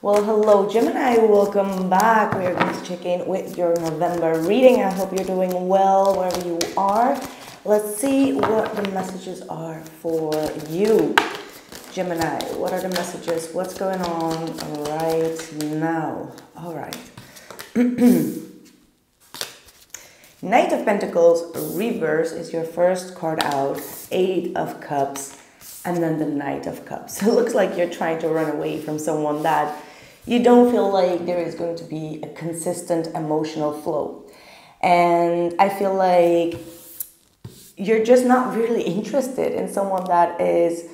Well, hello, Gemini. Welcome back. We are going to check in with your November reading. I hope you're doing well wherever you are. Let's see what the messages are for you, Gemini. What are the messages? What's going on right now? All right. Knight of Pentacles reverse is your first card out. Eight of Cups. And then the Knight of Cups. It looks like you're trying to run away from someone that you don't feel like there is going to be a consistent emotional flow. And I feel like you're just not really interested in someone that is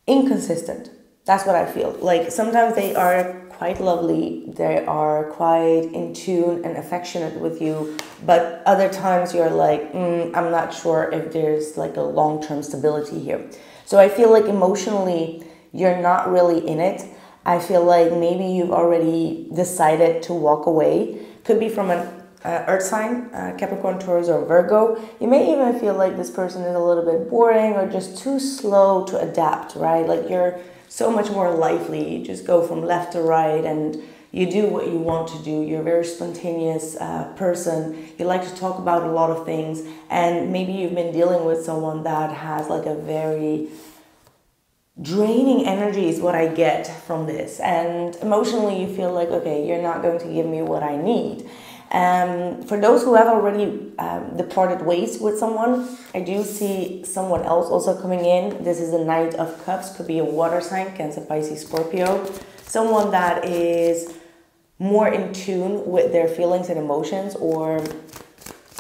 inconsistent. That's what I feel. Like sometimes they are quite lovely, they are quite in tune and affectionate with you, but other times you're like, I'm not sure if there's like a long-term stability here. So I feel like emotionally you're not really in it. I feel like maybe you've already decided to walk away. Could be from an earth sign, Capricorn, Taurus, or Virgo. You may even feel like this person is a little bit boring or just too slow to adapt, right? Like you're so much more lively. You just go from left to right and you do what you want to do. You're a very spontaneous person. You like to talk about a lot of things. And maybe you've been dealing with someone that has like a very draining energy is what I get from this. And emotionally you feel like, okay, you're not going to give me what I need. For those who have already departed ways with someone, I do see someone else also coming in. This is the Knight of Cups. Could be a water sign, Cancer, Pisces, Scorpio. Someone that is more in tune with their feelings and emotions, or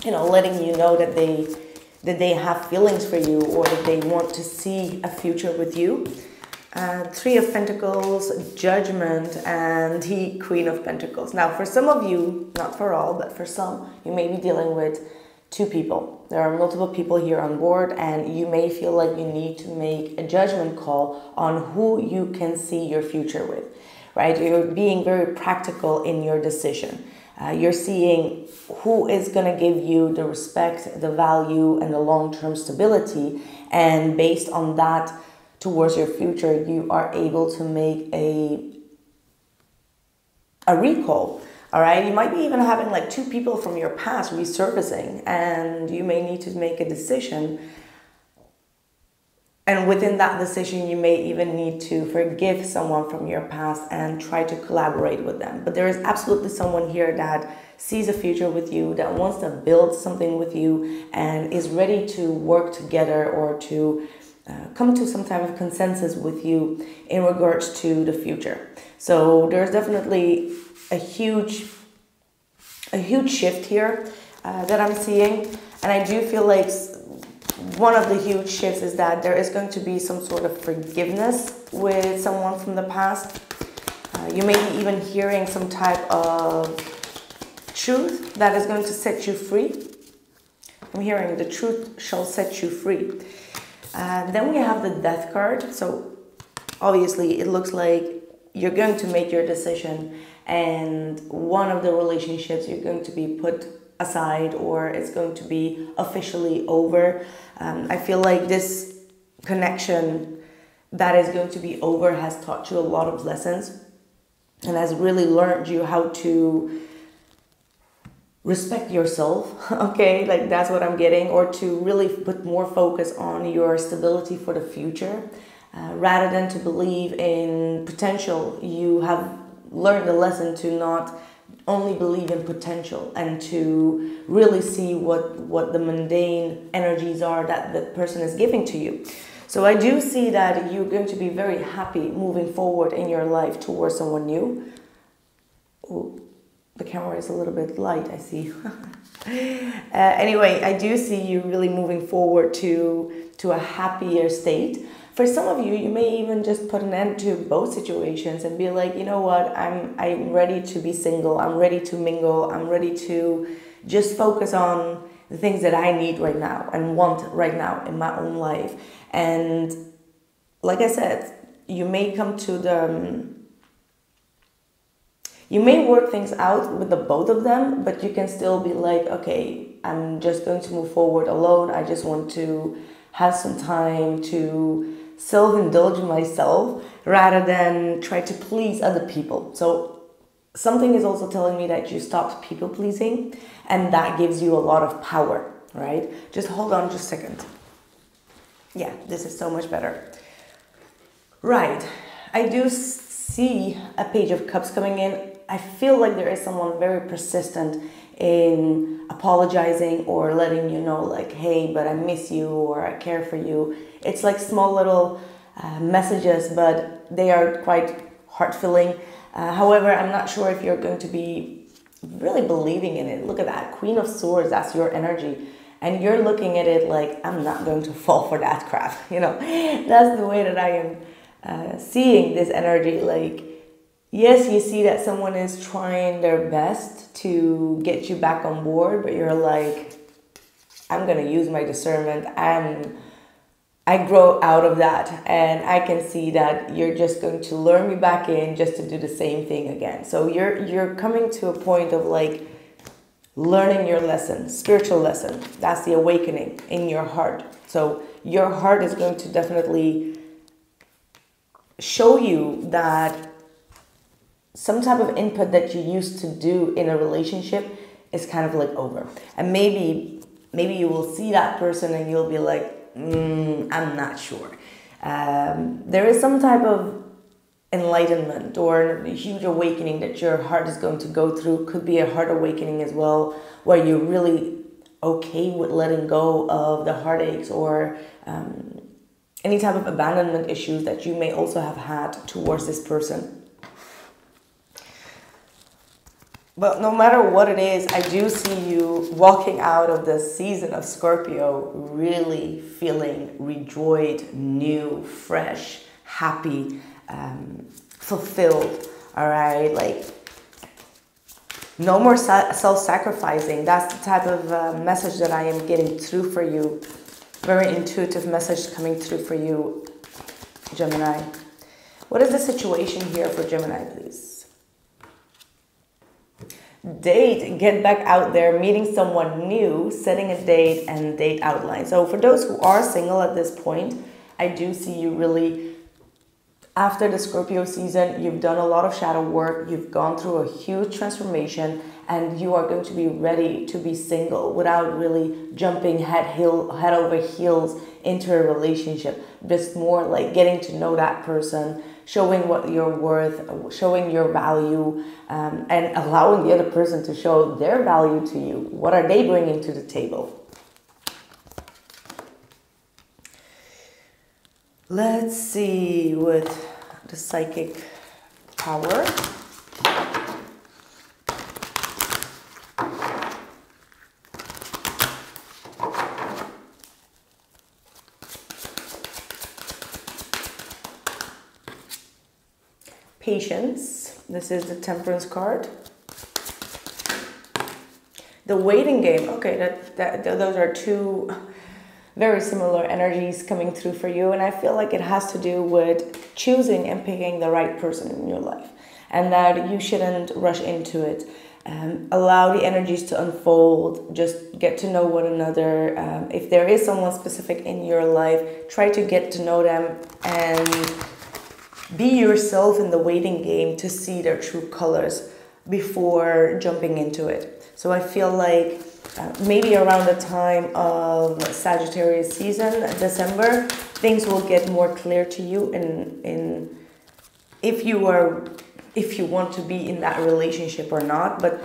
letting you know that they have feelings for you, or that they want to see a future with you. Three of Pentacles, Judgment, and the Queen of Pentacles. Now, for some of you, not for all, but for some, you may be dealing with two people. There are multiple people here on board, and you may feel like you need to make a judgment call on who you can see your future with, right? You're being very practical in your decision. You're seeing who is going to give you the respect, the value, and the long-term stability, and based on that, towards your future, you are able to make a recall. All right, you might be even having like two people from your past resurfacing, and you may need to make a decision. And within that decision, you may even need to forgive someone from your past and try to collaborate with them. But there is absolutely someone here that sees a future with you, that wants to build something with you, and is ready to work together or to come to some type of consensus with you in regards to the future. So there's definitely a huge shift here that I'm seeing. And I do feel like one of the huge shifts is that there is going to be some sort of forgiveness with someone from the past. You may be even hearing some type of truth that is going to set you free. I'm hearing the truth shall set you free. Then we have the Death card. So obviously it looks like you're going to make your decision, and one of the relationships you're going to be put aside, or it's going to be officially over. I feel like this connection that is going to be over has taught you a lot of lessons and has really learned you how to respect yourself, okay? Like that's what I'm getting, or to really put more focus on your stability for the future. Rather than to believe in potential, you have learned the lesson to not only believe in potential and to really see what the mundane energies are that the person is giving to you. So I do see that you're going to be very happy moving forward in your life towards someone new. Ooh, the camera is a little bit light, I see. Anyway, I do see you really moving forward to a happier state. For some of you, you may even just put an end to both situations and be like, you know what, I'm ready to be single, I'm ready to mingle, I'm ready to just focus on the things that I need right now and want right now in my own life. And like I said, you may come to you may work things out with the both of them, but you can still be like, okay, I'm just going to move forward alone. I just want to have some time to self-indulge myself rather than try to please other people. So something is also telling me that you stopped people pleasing, and that gives you a lot of power, right? Just hold on just a second. Yeah, this is so much better. Right, I do see a Page of Cups coming in. I feel like there is someone very persistent in apologizing or letting you know, like, hey, but I miss you, or I care for you. It's like small little messages, but they are quite heart-filling. However, I'm not sure if you're going to be really believing in it. Look at that, Queen of Swords, that's your energy. And you're looking at it like, I'm not going to fall for that crap. You know, that's the way that I am seeing this energy. Like, yes, you see that someone is trying their best to get you back on board, but you're like, I'm going to use my discernment, and I grow out of that, and I can see that you're just going to lure me back in just to do the same thing again. So you're coming to a point of like learning your lesson, spiritual lesson. That's the awakening in your heart. So your heart is going to definitely show you that some type of input that you used to do in a relationship is kind of like over. And maybe you will see that person and you'll be like, I'm not sure. There is some type of enlightenment or a huge awakening that your heart is going to go through. Could be a heart awakening as well, where you're really okay with letting go of the heartaches or any type of abandonment issues that you may also have had towards this person. But no matter what it is, I do see you walking out of this season of Scorpio really feeling rejoiced, new, fresh, happy, fulfilled. All right, like no more self-sacrificing. That's the type of message that I am getting through for you. Very intuitive message coming through for you, Gemini. What is the situation here for Gemini, please? Date, get back out there, meeting someone new, setting a date, and date outline. So for those who are single at this point, I do see you really, after the Scorpio season, you've done a lot of shadow work, you've gone through a huge transformation, and you are going to be ready to be single without really jumping head over heels into a relationship. Just more like getting to know that person, showing what you're worth, showing your value, and allowing the other person to show their value to you. What are they bringing to the table? Let's see with the psychic power. Patience. This is the Temperance card. The waiting game. Okay, those are two very similar energies coming through for you, and I feel like it has to do with choosing and picking the right person in your life, and that you shouldn't rush into it. Allow the energies to unfold. Just get to know one another. If there is someone specific in your life, try to get to know them and be yourself in the waiting game to see their true colors before jumping into it. So I feel like maybe around the time of Sagittarius season, December, things will get more clear to you in if you want to be in that relationship or not. But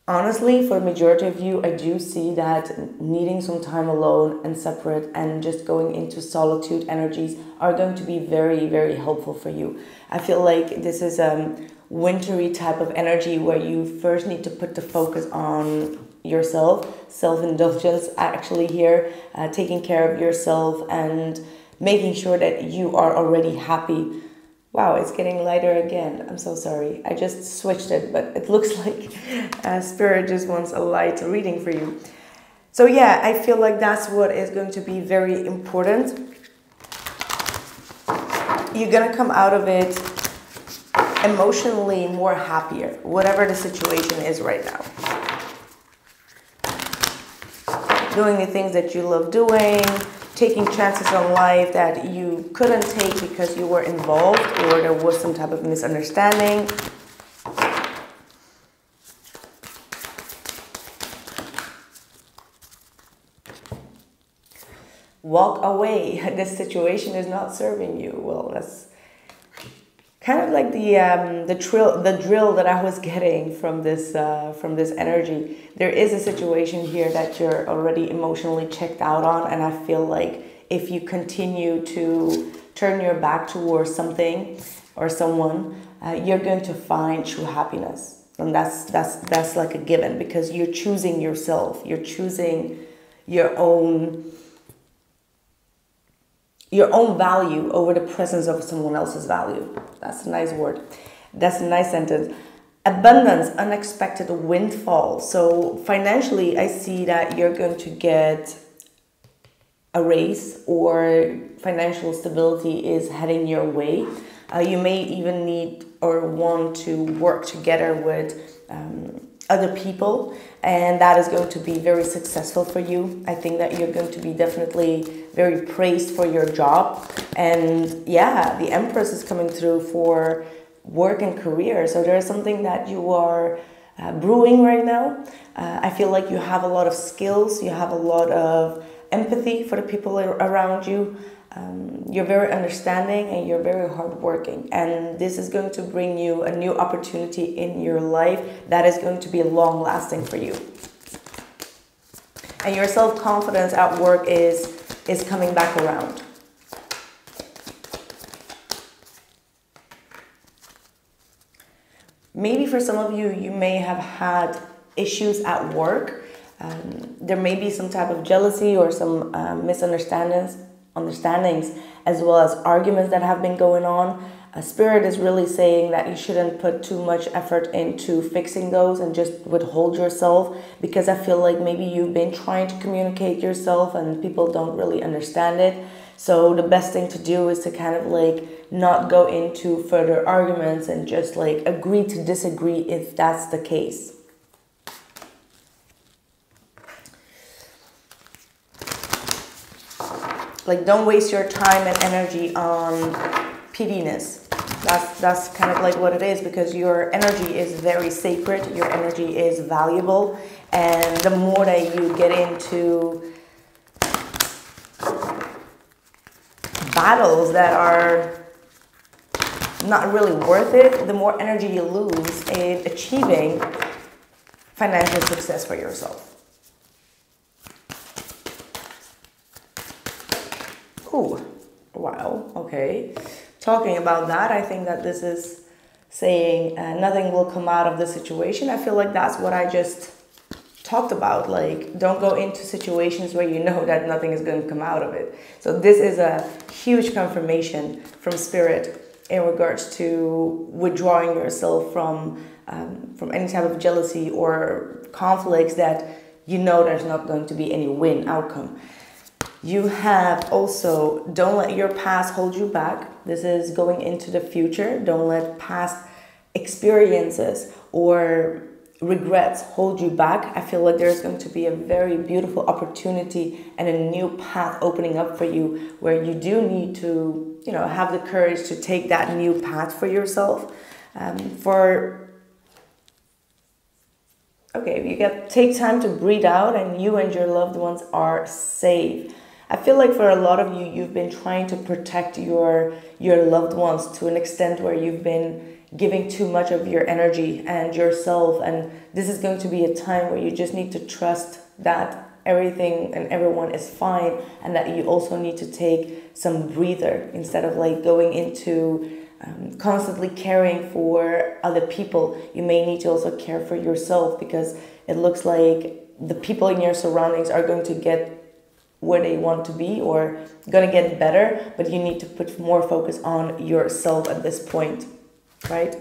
honestly, for the majority of you, I do see that needing some time alone and separate and just going into solitude energies are going to be very, very helpful for you. I feel like this is a wintry type of energy where you first need to put the focus on yourself, self-indulgence actually here, taking care of yourself and making sure that you are already happy. Wow, it's getting lighter again. I'm so sorry. I just switched it, but it looks like Spirit just wants a light reading for you. So yeah, I feel like that's what is going to be very important. You're going to come out of it emotionally more happier, whatever the situation is right now. Doing the things that you love doing, taking chances on life that you couldn't take because you were involved or there was some type of misunderstanding. Walk away. This situation is not serving you. Well, that's kind of like the drill that I was getting from this energy. There is a situation here that you're already emotionally checked out on, and I feel like if you continue to turn your back towards something or someone, you're going to find true happiness, and that's like a given, because you're choosing yourself. You're choosing your own value over the presence of someone else's value. That's a nice word. That's a nice sentence. Abundance, unexpected windfall. So financially, I see that you're going to get a raise, or financial stability is heading your way. You may even need or want to work together with other people, and that is going to be very successful for you. I think that you're going to be definitely very praised for your job, and yeah, the Empress is coming through for work and career. So there's something that you are brewing right now. I feel like you have a lot of skills, you have a lot of empathy for the people around you. You're very understanding and you're very hardworking, and this is going to bring you a new opportunity in your life that is going to be long lasting for you. And your self-confidence at work is coming back around. Maybe for some of you, you may have had issues at work. There may be some type of jealousy or some misunderstandings, as well as arguments that have been going on. Spirit is really saying that you shouldn't put too much effort into fixing those and just withhold yourself, because I feel like maybe you've been trying to communicate yourself and people don't really understand it. So the best thing to do is to kind of like not go into further arguments and just like agree to disagree if that's the case. Like, don't waste your time and energy on pettiness. That's kind of like what it is, because your energy is very sacred, your energy is valuable, and the more that you get into battles that are not really worth it, the more energy you lose in achieving financial success for yourself. Ooh, wow, okay. Talking about that, I think that this is saying nothing will come out of the situation. I feel like that's what I just talked about. Like, don't go into situations where you know that nothing is going to come out of it. So this is a huge confirmation from Spirit in regards to withdrawing yourself from any type of jealousy or conflicts that you know there's not going to be any win outcome. You have also, don't let your past hold you back. This is going into the future. Don't let past experiences or regrets hold you back. I feel like there's going to be a very beautiful opportunity and a new path opening up for you, where you do need to, have the courage to take that new path for yourself. Take time to breathe out, and you and your loved ones are safe. I feel like for a lot of you, you've been trying to protect your loved ones to an extent where you've been giving too much of your energy and yourself. And this is going to be a time where you just need to trust that everything and everyone is fine, and that you also need to take some breather instead of like going into constantly caring for other people. You may need to also care for yourself, because it looks like the people in your surroundings are going to get where they want to be or gonna get better, but you need to put more focus on yourself at this point, right?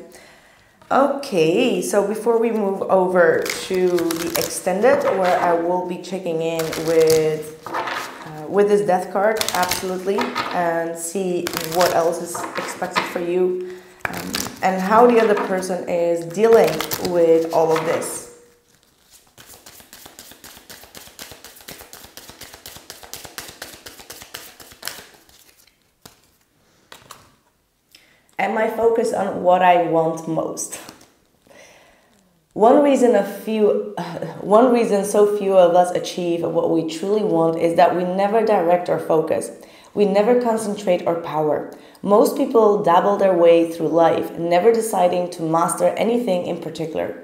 Okay, so before we move over to the extended, where I will be checking in with this death card, absolutely, and see what else is expected for you, and how the other person is dealing with all of this. focus on what I want most. One reason so few of us achieve what we truly want is that we never direct our focus. We never concentrate our power. Most people dabble their way through life, never deciding to master anything in particular.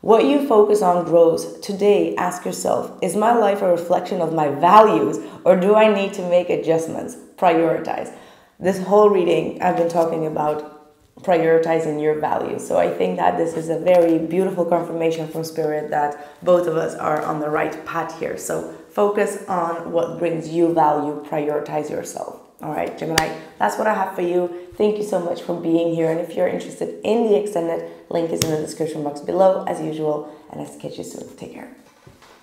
What you focus on grows. Today, ask yourself, is my life a reflection of my values, or do I need to make adjustments? Prioritize. This whole reading, I've been talking about prioritizing your values. So I think that this is a very beautiful confirmation from Spirit that both of us are on the right path here. So focus on what brings you value. Prioritize yourself. All right, Gemini, that's what I have for you. Thank you so much for being here. And if you're interested in the extended, link is in the description box below as usual. And I'll catch you soon. Take care.